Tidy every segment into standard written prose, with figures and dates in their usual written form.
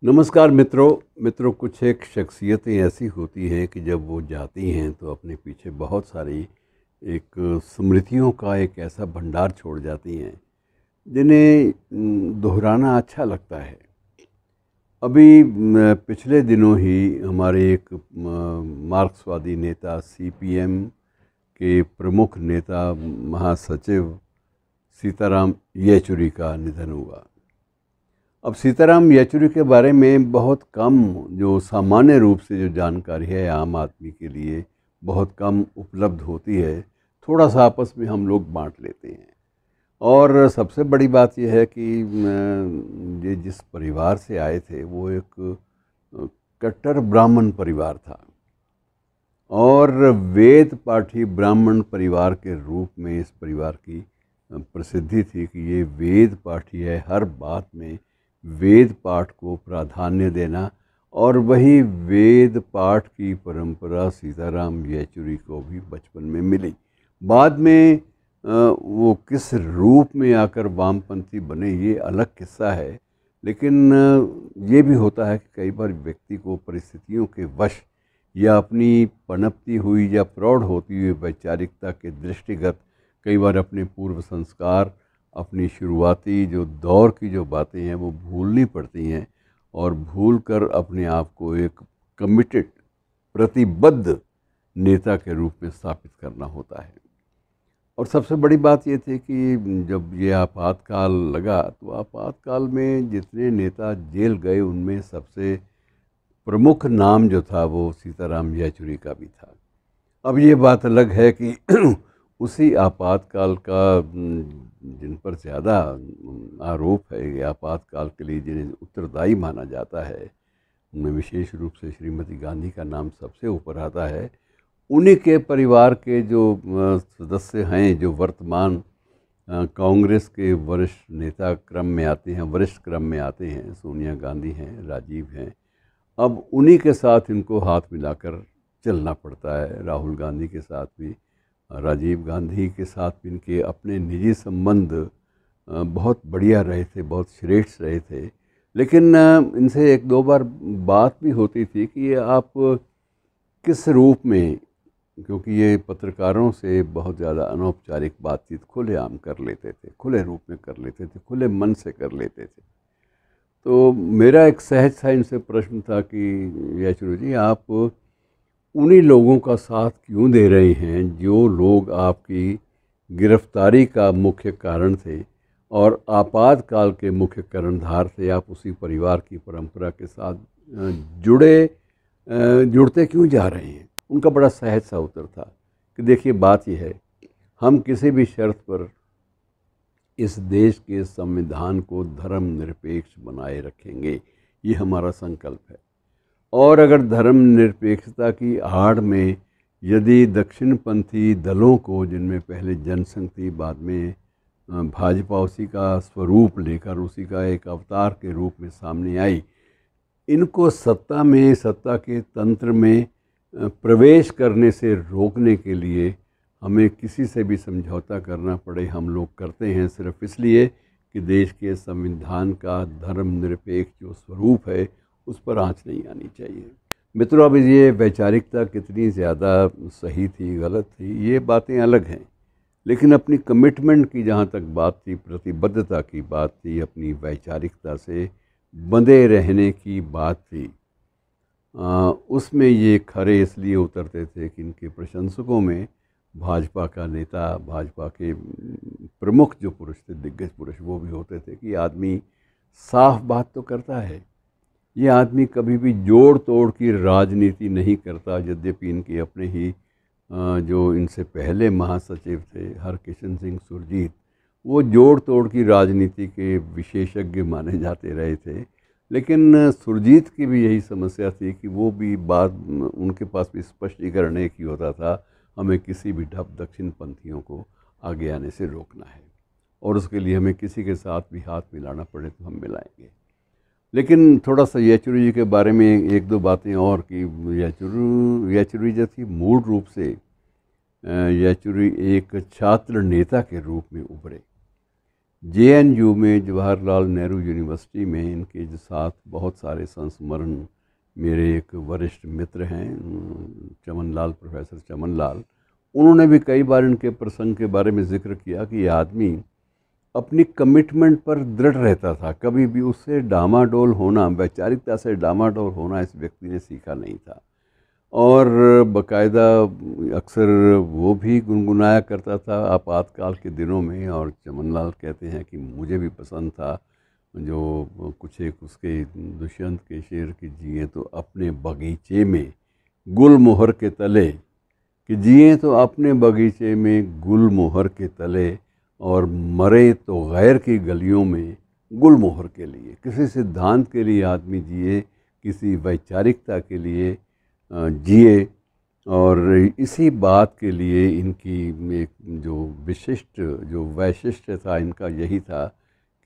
नमस्कार मित्रों कुछ एक शख्सियतें ऐसी होती हैं कि जब वो जाती हैं तो अपने पीछे बहुत सारी एक स्मृतियों का एक ऐसा भंडार छोड़ जाती हैं जिन्हें दोहराना अच्छा लगता है। अभी पिछले दिनों ही हमारे एक मार्क्सवादी नेता सीपीएम के प्रमुख नेता महासचिव सीताराम येचुरी का निधन हुआ। अब सीताराम येचुरी के बारे में बहुत कम जो सामान्य रूप से जो जानकारी है आम आदमी के लिए बहुत कम उपलब्ध होती है। थोड़ा सा आपस में हम लोग बांट लेते हैं। और सबसे बड़ी बात यह है कि ये जिस परिवार से आए थे वो एक कट्टर ब्राह्मण परिवार था और वेद पाठी ब्राह्मण परिवार के रूप में इस परिवार की प्रसिद्धि थी कि ये वेद पाठी है। हर बात में वेद पाठ को प्राधान्य देना और वही वेद पाठ की परंपरा सीताराम येचुरी को भी बचपन में मिली। बाद में वो किस रूप में आकर वामपंथी बने ये अलग किस्सा है, लेकिन ये भी होता है कि कई बार व्यक्ति को परिस्थितियों के वश या अपनी पनपती हुई या प्रौढ़ होती हुई वैचारिकता के दृष्टिगत कई बार अपने पूर्व संस्कार, अपनी शुरुआती जो दौर की जो बातें हैं वो भूलनी पड़ती हैं और भूल कर अपने आप को एक कमिटेड प्रतिबद्ध नेता के रूप में स्थापित करना होता है। और सबसे बड़ी बात ये थी कि जब ये आपातकाल लगा तो आपातकाल में जितने नेता जेल गए उनमें सबसे प्रमुख नाम जो था वो सीताराम येचुरी का भी था। अब ये बात अलग है कि उसी आपातकाल का जिन पर ज़्यादा आरोप है या आपातकाल के लिए जिन्हें उत्तरदायी माना जाता है उनमें विशेष रूप से श्रीमती गांधी का नाम सबसे ऊपर आता है। उन्हीं के परिवार के जो सदस्य हैं जो वर्तमान कांग्रेस के वरिष्ठ नेता क्रम में आते हैं, वरिष्ठ क्रम में आते हैं, सोनिया गांधी हैं, राजीव हैं। अब उन्हीं के साथ इनको हाथ मिलाकर चलना पड़ता है। राहुल गांधी के साथ भी, राजीव गांधी के साथ भी इनके अपने निजी संबंध बहुत बढ़िया रहे थे, बहुत श्रेष्ठ रहे थे। लेकिन इनसे एक दो बार बात भी होती थी कि ये आप किस रूप में, क्योंकि ये पत्रकारों से बहुत ज़्यादा अनौपचारिक बातचीत खुलेआम कर लेते थे, खुले रूप में कर लेते थे, खुले मन से कर लेते थे। तो मेरा एक सहज सा इनसे प्रश्न था कि येचुरी जी, आप उन्हीं लोगों का साथ क्यों दे रहे हैं जो लोग आपकी गिरफ्तारी का मुख्य कारण थे और आपातकाल के मुख्य कर्णधार थे। आप उसी परिवार की परंपरा के साथ जुड़ते क्यों जा रहे हैं? उनका बड़ा सहज सा उत्तर था कि देखिए, बात यह है, हम किसी भी शर्त पर इस देश के संविधान को धर्मनिरपेक्ष बनाए रखेंगे, ये हमारा संकल्प है। और अगर धर्मनिरपेक्षता की आड़ में यदि दक्षिणपंथी दलों को, जिनमें पहले जनसंघ थी, बाद में भाजपा उसी का स्वरूप लेकर उसी का एक अवतार के रूप में सामने आई, इनको सत्ता में, सत्ता के तंत्र में प्रवेश करने से रोकने के लिए हमें किसी से भी समझौता करना पड़े, हम लोग करते हैं सिर्फ इसलिए कि देश के संविधान का धर्मनिरपेक्ष जो स्वरूप है उस पर आँच नहीं आनी चाहिए। मित्रों, अब ये वैचारिकता कितनी ज़्यादा सही थी, गलत थी, ये बातें अलग हैं, लेकिन अपनी कमिटमेंट की जहाँ तक बात थी, प्रतिबद्धता की बात थी, अपनी वैचारिकता से बंधे रहने की बात थी, उसमें ये खरे इसलिए उतरते थे कि इनके प्रशंसकों में भाजपा का नेता, भाजपा के प्रमुख जो पुरुष थे, दिग्गज पुरुष, वो भी होते थे कि आदमी साफ बात तो करता है, ये आदमी कभी भी जोड़ तोड़ की राजनीति नहीं करता। यद्यपि इनके अपने ही जो इनसे पहले महासचिव थे हरकिशन सिंह सुरजीत, वो जोड़ तोड़ की राजनीति के विशेषज्ञ माने जाते रहे थे, लेकिन सुरजीत की भी यही समस्या थी कि वो भी बात, उनके पास भी स्पष्टीकरण एक ही होता था, हमें किसी भी दक्षिणपंथियों को आगे आने से रोकना है और उसके लिए हमें किसी के साथ भी हाथ मिलाना पड़े तो हम मिलाएंगे। लेकिन थोड़ा सा येचुरी जी के बारे में एक दो बातें और कि येचुरी जो थी मूल रूप से येचुरी एक छात्र नेता के रूप में उभरे। जेएनयू में, जवाहरलाल नेहरू यूनिवर्सिटी में इनके जो साथ बहुत सारे संस्मरण, मेरे एक वरिष्ठ मित्र हैं चमन लाल, प्रोफेसर चमन लाल, उन्होंने भी कई बार इनके प्रसंग के बारे में जिक्र किया कि ये आदमी अपनी कमिटमेंट पर दृढ़ रहता था, कभी भी उससे डामाडोल होना, वैचारिकता से डामाडोल होना इस व्यक्ति ने सीखा नहीं था। और बाकायदा अक्सर वो भी गुनगुनाया करता था आपातकाल के दिनों में, और चमन लाल कहते हैं कि मुझे भी पसंद था जो कुछ एक उसके दुष्यंत के शेर की, जिए तो अपने बगीचे में गुलमोहर के तले, कि जिए तो अपने बगीचे में गुलमोहर के तले और मरे तो गैर की गलियों में गुलमोहर के लिए। किसी सिद्धांत के लिए आदमी जिए, किसी वैचारिकता के लिए जिए, और इसी बात के लिए इनकी एक जो विशिष्ट, जो वैशिष्ट्य था इनका यही था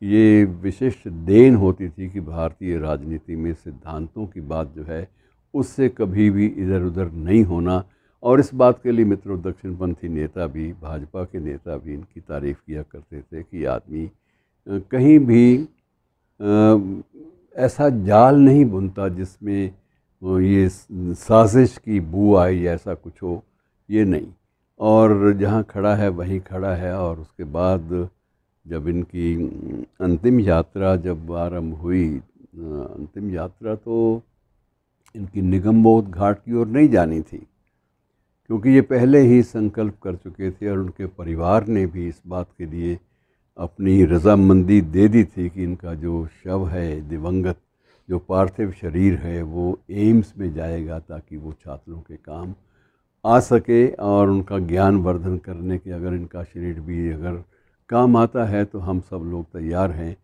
कि ये विशिष्ट देन होती थी कि भारतीय राजनीति में सिद्धांतों की बात जो है उससे कभी भी इधर उधर नहीं होना। और इस बात के लिए मित्रों दक्षिणपंथी नेता भी, भाजपा के नेता भी इनकी तारीफ़ किया करते थे कि आदमी कहीं भी ऐसा जाल नहीं बुनता जिसमें ये साजिश की बू आए या ऐसा कुछ हो, ये नहीं। और जहाँ खड़ा है वहीं खड़ा है। और उसके बाद जब इनकी अंतिम यात्रा जब आरंभ हुई, अंतिम यात्रा तो इनकी निगमबोध घाट की ओर नहीं जानी थी, क्योंकि ये पहले ही संकल्प कर चुके थे और उनके परिवार ने भी इस बात के लिए अपनी रजामंदी दे दी थी कि इनका जो शव है, दिवंगत जो पार्थिव शरीर है, वो एम्स में जाएगा ताकि वो छात्रों के काम आ सके और उनका ज्ञान वर्धन करने के, अगर इनका शरीर भी अगर काम आता है तो हम सब लोग तैयार हैं।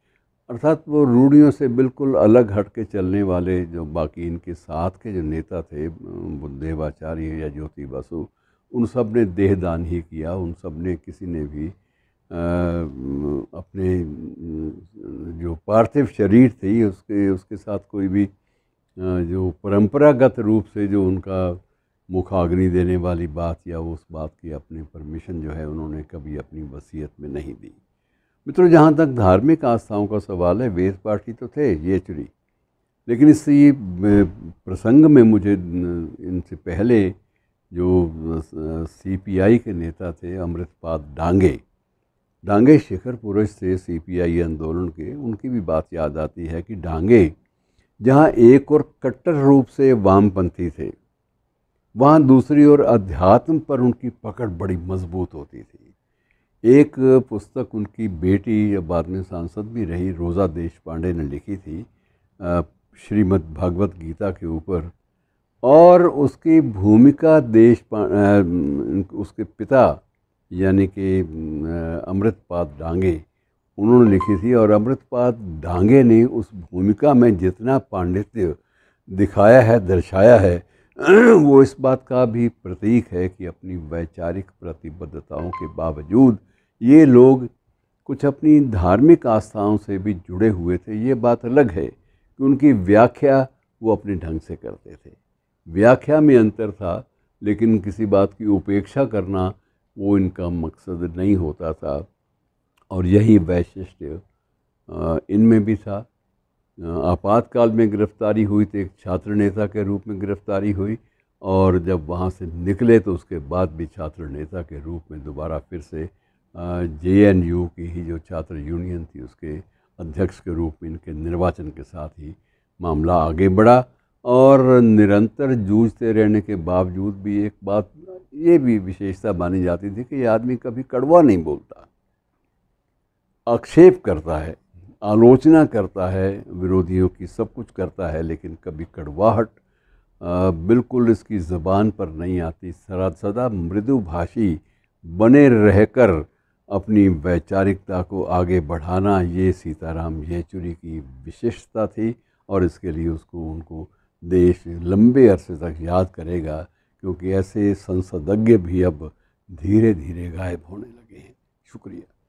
अर्थात वो रूढ़ियों से बिल्कुल अलग हट के चलने वाले जो बाकी इनके साथ के जो नेता थे, बुद्धदेवाचार्य या ज्योति बसु, उन सब ने देहदान ही किया। उन सब ने, किसी ने भी अपने जो पार्थिव शरीर थी उसके साथ कोई भी जो परंपरागत रूप से जो उनका मुखाग्नि देने वाली बात या उस बात की अपनी परमिशन जो है उन्होंने कभी अपनी वसीयत में नहीं दी। मित्रों, जहाँ तक धार्मिक आस्थाओं का सवाल है, वेद पाठी तो थे येचुरी, लेकिन इस प्रसंग में मुझे इनसे पहले जो सीपीआई के नेता थे अमृतपाद डांगे शिखर पुरुष थे सीपीआई आंदोलन के, उनकी भी बात याद आती है कि डांगे जहाँ एक और कट्टर रूप से वामपंथी थे, वहाँ दूसरी ओर अध्यात्म पर उनकी पकड़ बड़ी मजबूत होती थी। एक पुस्तक उनकी बेटी, या बाद में सांसद भी रही, रोज़ा देशपांडे ने लिखी थी श्रीमद् भागवत गीता के ऊपर, और उसकी भूमिका उसके पिता यानी कि अमृतपाद डांगे, उन्होंने लिखी थी। और अमृतपाद डांगे ने उस भूमिका में जितना पांडित्य दिखाया है, दर्शाया है, वो इस बात का भी प्रतीक है कि अपनी वैचारिक प्रतिबद्धताओं के बावजूद ये लोग कुछ अपनी धार्मिक आस्थाओं से भी जुड़े हुए थे। ये बात अलग है कि उनकी व्याख्या वो अपने ढंग से करते थे, व्याख्या में अंतर था, लेकिन किसी बात की उपेक्षा करना वो इनका मकसद नहीं होता था। और यही वैशिष्ट्य इनमें भी था। आपातकाल में गिरफ्तारी हुई तो एक छात्र नेता के रूप में गिरफ्तारी हुई, और जब वहाँ से निकले तो उसके बाद भी छात्र नेता के रूप में दोबारा फिर से जेएनयू की ही जो छात्र यूनियन थी उसके अध्यक्ष के रूप में इनके निर्वाचन के साथ ही मामला आगे बढ़ा। और निरंतर जूझते रहने के बावजूद भी एक बात ये भी विशेषता मानी जाती थी कि ये आदमी कभी कड़वा नहीं बोलता, आक्षेप करता है, आलोचना करता है विरोधियों की, सब कुछ करता है, लेकिन कभी कड़वाहट बिल्कुल इसकी ज़बान पर नहीं आती। सदा मृदुभाषी बने रहकर अपनी वैचारिकता को आगे बढ़ाना, ये सीताराम येचुरी की विशेषता थी। और इसके लिए उनको देश लंबे अरसे तक याद करेगा, क्योंकि ऐसे संसदज्ञ भी अब धीरे धीरे गायब होने लगे हैं। शुक्रिया।